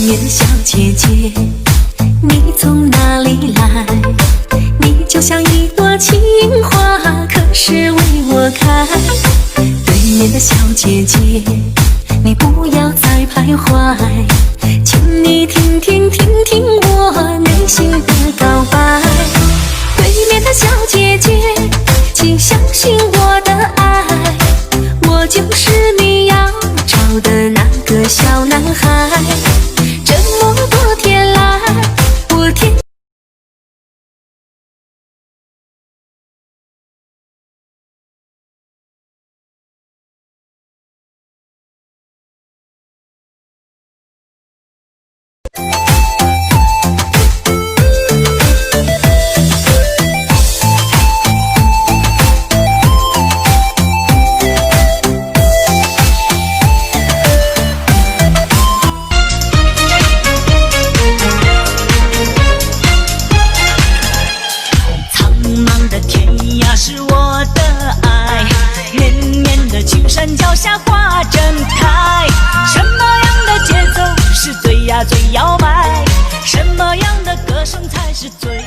面的小姐姐，你从哪里来？你就像一朵情花，可是为我开。对面的小姐姐，你不要再徘徊，请你听听我内心的告白。对面的小姐姐，请相信我的爱，我就是你要找的那个小男孩。这么多天来，我天。脚下花正开，什么样的节奏是最摇摆？什么样的歌声才是最